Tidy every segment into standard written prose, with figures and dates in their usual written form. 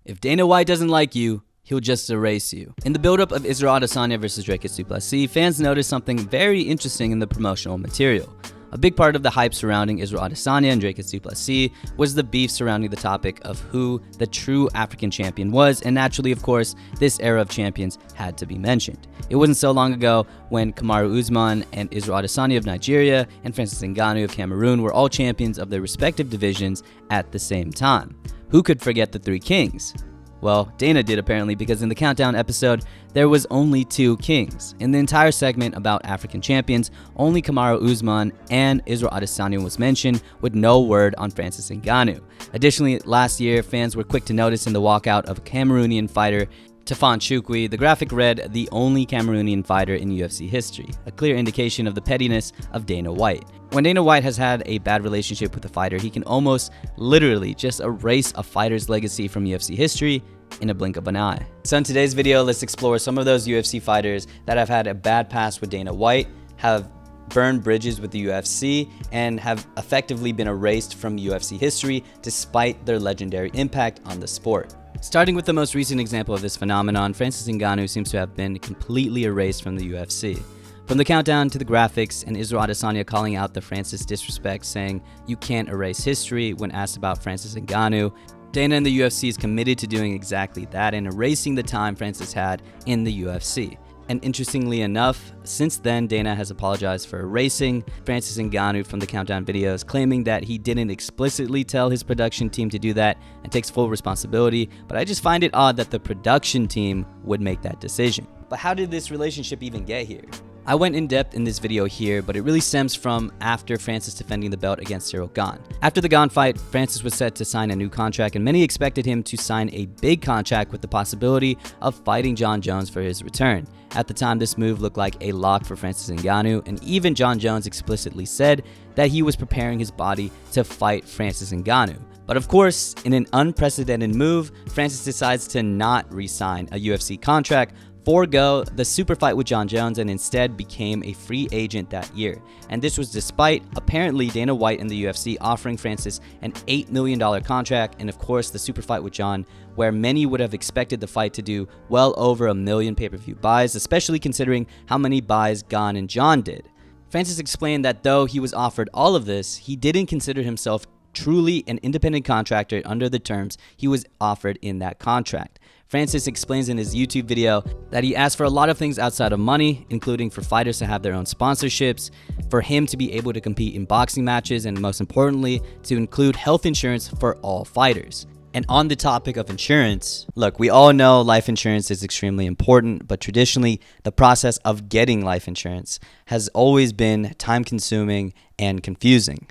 If Dana White doesn't like you, he'll just erase you. In the build-up of Israel Adesanya vs. Demetrious du Plessis, fans noticed something very interesting in the promotional material. A big part of the hype surrounding Israel Adesanya and Demetrious du Plessis was the beef surrounding the topic of who the true African champion was, and naturally, of course, this era of champions had to be mentioned. It wasn't so long ago when Kamaru Usman and Israel Adesanya of Nigeria and Francis Ngannou of Cameroon were all champions of their respective divisions at the same time. Who could forget the Three Kings? Well, Dana did apparently, because in the Countdown episode, there was only two kings. In the entire segment about African champions, only Kamaru Usman and Israel Adesanya was mentioned, with no word on Francis Ngannou. Additionally, last year, fans were quick to notice in the walkout of a Cameroonian fighter, Tafan Chukwi, the graphic read, "the only Cameroonian fighter in UFC history," a clear indication of the pettiness of Dana White. When Dana White has had a bad relationship with a fighter, he can almost literally just erase a fighter's legacy from UFC history in a blink of an eye. So in today's video, let's explore some of those UFC fighters that have had a bad past with Dana White, have burned bridges with the UFC, and have effectively been erased from UFC history despite their legendary impact on the sport. Starting with the most recent example of this phenomenon, Francis Ngannou seems to have been completely erased from the UFC. From the Countdown to the graphics and Israel Adesanya calling out the Francis disrespect, saying you can't erase history when asked about Francis Ngannou, Dana and the UFC is committed to doing exactly that and erasing the time Francis had in the UFC. And interestingly enough, since then, Dana has apologized for erasing Francis Ngannou from the Countdown videos, claiming that he didn't explicitly tell his production team to do that and takes full responsibility. But I just find it odd that the production team would make that decision. But how did this relationship even get here? I went in depth in this video here, but it really stems from after Francis defending the belt against Cyril Gane. After the Gane fight, Francis was set to sign a new contract, and many expected him to sign a big contract with the possibility of fighting Jon Jones for his return. At the time, this move looked like a lock for Francis Ngannou, and even Jon Jones explicitly said that he was preparing his body to fight Francis Ngannou. But of course, in an unprecedented move, Francis decides to not re-sign a UFC contract, forego the super fight with Jon Jones, and instead became a free agent that year. And this was despite apparently Dana White and the UFC offering Francis an $8 million contract, and of course the super fight with Jon, where many would have expected the fight to do well over 1 million pay-per-view buys, especially considering how many buys Gane and Jon did. Francis explained that though he was offered all of this, he didn't consider himself truly an independent contractor under the terms he was offered in that contract. Francis explains in his YouTube video that he asked for a lot of things outside of money, including for fighters to have their own sponsorships, for him to be able to compete in boxing matches, and most importantly, to include health insurance for all fighters. And on the topic of insurance, look, we all know life insurance is extremely important, but traditionally, the process of getting life insurance has always been time-consuming and confusing.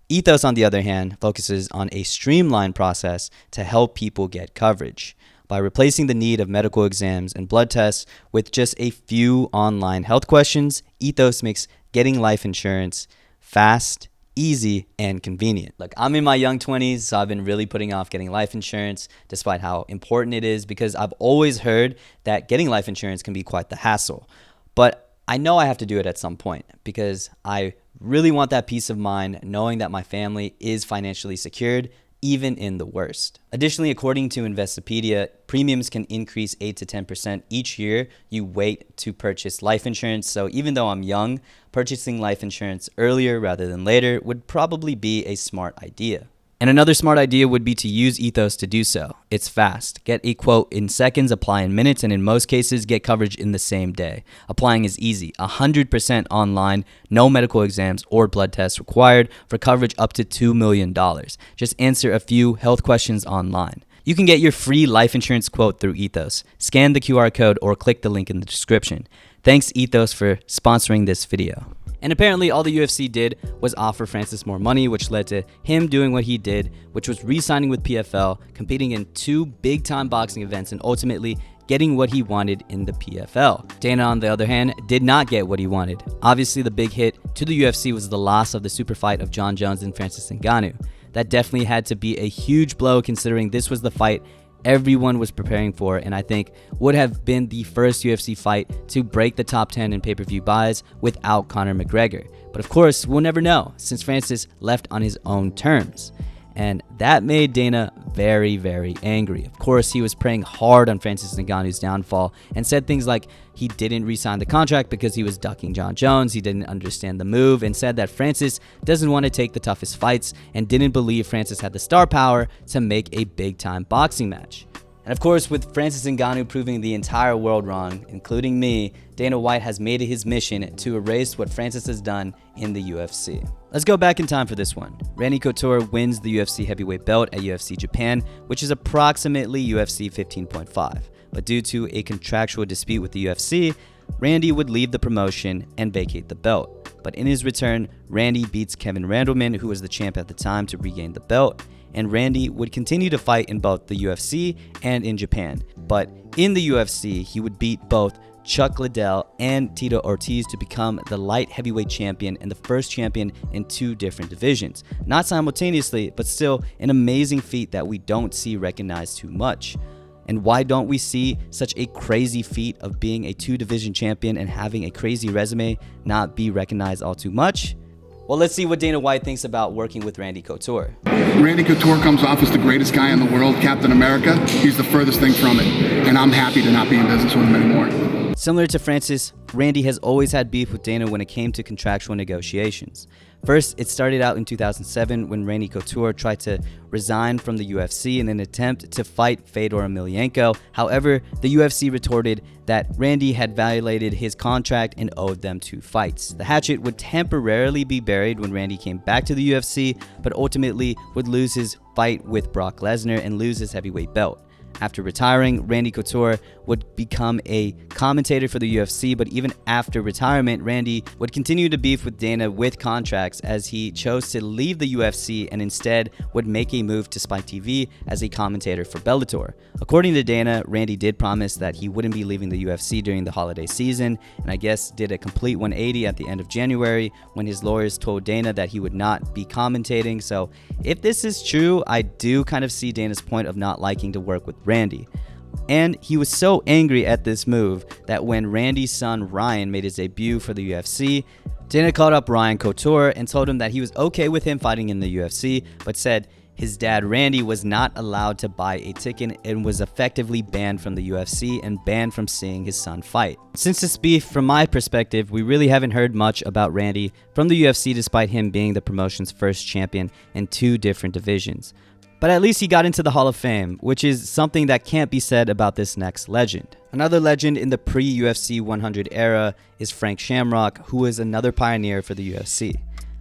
Ethos, on the other hand, focuses on a streamlined process to help people get coverage. By replacing the need of medical exams and blood tests with just a few online health questions, Ethos makes getting life insurance fast, easy, and convenient. Look, I'm in my young 20s, so I've been really putting off getting life insurance, despite how important it is, because I've always heard that getting life insurance can be quite the hassle. But I know I have to do it at some point, because I really want that peace of mind knowing that my family is financially secured, even in the worst. Additionally, according to Investopedia, premiums can increase 8 to 10% each year you wait to purchase life insurance. So even though I'm young, purchasing life insurance earlier rather than later would probably be a smart idea. And another smart idea would be to use Ethos to do so. It's fast. Get a quote in seconds, apply in minutes, and in most cases, get coverage in the same day. Applying is easy, 100% online, no medical exams or blood tests required for coverage up to $2 million. Just answer a few health questions online. You can get your free life insurance quote through Ethos. Scan the QR code or click the link in the description. Thanks Ethos for sponsoring this video. And apparently all the UFC did was offer Francis more money, which led to him doing what he did, which was re-signing with PFL, competing in 2 big-time boxing events, and ultimately getting what he wanted in the PFL. Dana, on the other hand, did not get what he wanted. Obviously, the big hit to the UFC was the loss of the super fight of Jon Jones and Francis Ngannou. That definitely had to be a huge blow, considering this was the fight everyone was preparing for, and I think would have been the first UFC fight to break the top 10 in pay-per-view buys without Conor McGregor. But of course, we'll never know, since Francis left on his own terms. and that made Dana very, very angry. Of course, he was preying hard on Francis Ngannou's downfall and said things like he didn't re-sign the contract because he was ducking Jon Jones, he didn't understand the move, and said that Francis doesn't want to take the toughest fights and didn't believe Francis had the star power to make a big-time boxing match. And of course, with Francis Ngannou proving the entire world wrong, including me, Dana White has made it his mission to erase what Francis has done in the UFC. Let's go back in time for this one. Randy Couture wins the UFC heavyweight belt at UFC Japan, which is approximately UFC 15.5. But due to a contractual dispute with the UFC, Randy would leave the promotion and vacate the belt. But in his return, Randy beats Kevin Randleman, who was the champ at the time, to regain the belt. And Randy would continue to fight in both the UFC and in Japan. But in the UFC, he would beat both Chuck Liddell and Tito Ortiz to become the light heavyweight champion and the first champion in 2 different divisions. Not simultaneously, but still an amazing feat that we don't see recognized too much. And why don't we see such a crazy feat of being a 2-division champion and having a crazy resume not be recognized all too much? Well, let's see what Dana White thinks about working with Randy Couture. Randy Couture comes off as the greatest guy in the world, Captain America. He's the furthest thing from it, and I'm happy to not be in business with him anymore. Similar to Francis, Randy has always had beef with Dana when it came to contractual negotiations. First, it started out in 2007 when Randy Couture tried to resign from the UFC in an attempt to fight Fedor Emelianenko. However, the UFC retorted that Randy had violated his contract and owed them 2 fights. The hatchet would temporarily be buried when Randy came back to the UFC, but ultimately would lose his fight with Brock Lesnar and lose his heavyweight belt. After retiring, Randy Couture would become a commentator for the UFC, but even after retirement, Randy would continue to beef with Dana with contracts as he chose to leave the UFC and instead would make a move to Spike TV as a commentator for Bellator. According to Dana, Randy did promise that he wouldn't be leaving the UFC during the holiday season, and I guess did a complete 180 at the end of January when his lawyers told Dana that he would not be commentating. So if this is true, I do kind of see Dana's point of not liking to work with Randy. And he was so angry at this move that when Randy's son Ryan made his debut for the UFC, Dana called up Ryan Couture and told him that he was okay with him fighting in the UFC, but said his dad Randy was not allowed to buy a ticket and was effectively banned from the UFC and banned from seeing his son fight. Since this beef, from my perspective, we really haven't heard much about Randy from the UFC despite him being the promotion's first champion in 2 different divisions. But at least he got into the Hall of Fame, which is something that can't be said about this next legend. Another legend in the pre-UFC 100 era is Frank Shamrock, who is another pioneer for the UFC.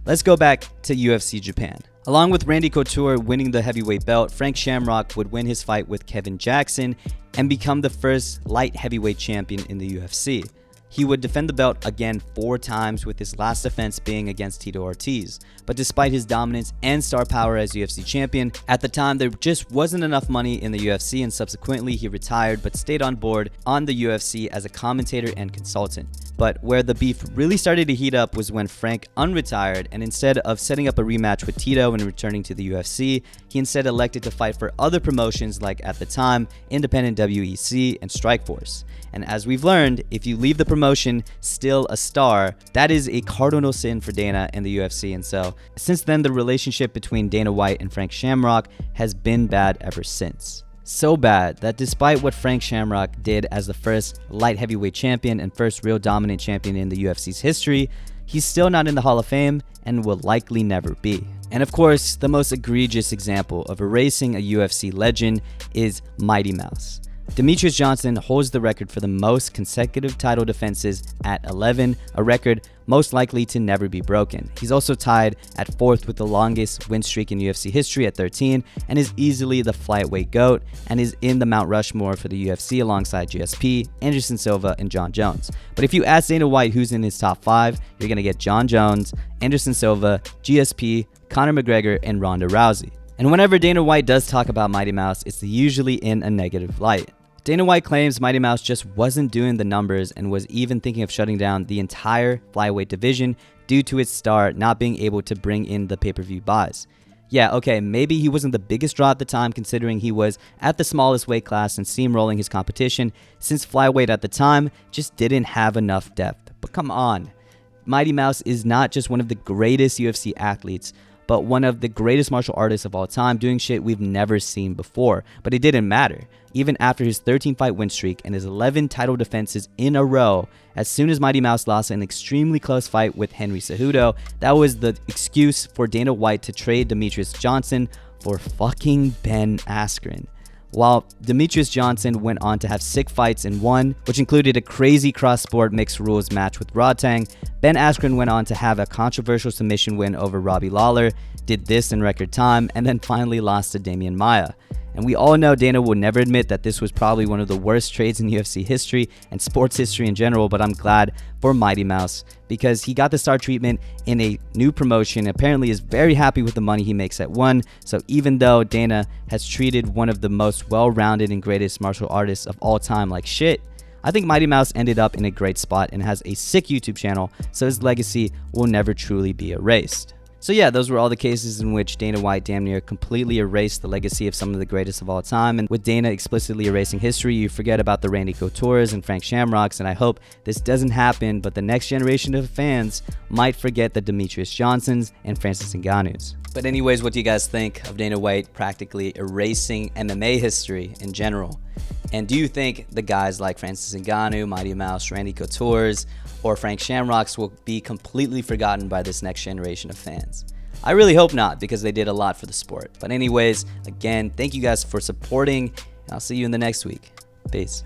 Let's go back to UFC Japan. Along with Randy Couture winning the heavyweight belt, Frank Shamrock would win his fight with Kevin Jackson and become the first light heavyweight champion in the UFC. He would defend the belt again 4 times, with his last defense being against Tito Ortiz. But despite his dominance and star power as UFC champion, at the time there just wasn't enough money in the UFC, and subsequently he retired but stayed on board on the UFC as a commentator and consultant. But where the beef really started to heat up was when Frank unretired, and instead of setting up a rematch with Tito and returning to the UFC, he instead elected to fight for other promotions like, at the time, Independent WEC and Strikeforce. And as we've learned, if you leave the promotion still a star, that is a cardinal sin for Dana and the UFC. And so since then, the relationship between Dana White and Frank Shamrock has been bad ever since. So bad that despite what Frank Shamrock did as the first light heavyweight champion and first real dominant champion in the UFC's history, he's still not in the Hall of Fame and will likely never be. And of course, the most egregious example of erasing a UFC legend is Mighty Mouse. Demetrious Johnson holds the record for the most consecutive title defenses at 11, a record most likely to never be broken. He's also tied at 4th with the longest win streak in UFC history at 13, and is easily the flyweight GOAT, and is in the Mount Rushmore for the UFC alongside GSP, Anderson Silva, and Jon Jones. But if you ask Dana White who's in his top 5, you're going to get Jon Jones, Anderson Silva, GSP, Conor McGregor, and Ronda Rousey. And whenever Dana White does talk about Mighty Mouse, it's usually in a negative light. Dana White claims Mighty Mouse just wasn't doing the numbers and was even thinking of shutting down the entire flyweight division due to its star not being able to bring in the pay-per-view buys. Yeah, okay, maybe he wasn't the biggest draw at the time considering he was at the smallest weight class and steamrolling his competition, since flyweight at the time just didn't have enough depth. But come on, Mighty Mouse is not just one of the greatest UFC athletes, but one of the greatest martial artists of all time doing shit we've never seen before. But it didn't matter. Even after his 13-fight win streak and his 11 title defenses in a row, as soon as Mighty Mouse lost an extremely close fight with Henry Cejudo, that was the excuse for Dana White to trade Demetrious Johnson for fucking Ben Askren. While Demetrious Johnson went on to have sick fights in one, which included a crazy cross-sport mixed rules match with Rodtang, Ben Askren went on to have a controversial submission win over Robbie Lawler, did this in record time, and then finally lost to Damian Maia. And we all know Dana would never admit that this was probably one of the worst trades in UFC history and sports history in general, but I'm glad for Mighty Mouse because he got the star treatment in a new promotion. Apparently is very happy with the money he makes at one. So even though Dana has treated one of the most well-rounded and greatest martial artists of all time like shit, I think Mighty Mouse ended up in a great spot and has a sick YouTube channel, so his legacy will never truly be erased. So yeah, those were all the cases in which Dana White damn near completely erased the legacy of some of the greatest of all time. And with Dana explicitly erasing history, you forget about the Randy Coutures and Frank Shamrocks, and I hope this doesn't happen, but the next generation of fans might forget the Demetrious Johnsons and Francis Ngannous. But anyways, what do you guys think of Dana White practically erasing MMA history in general? And do you think the guys like Francis Ngannou, Mighty Mouse, Randy Coutures, or Frank Shamrocks will be completely forgotten by this next generation of fans? I really hope not, because they did a lot for the sport. But anyways, again, thank you guys for supporting, and I'll see you in the next week. Peace.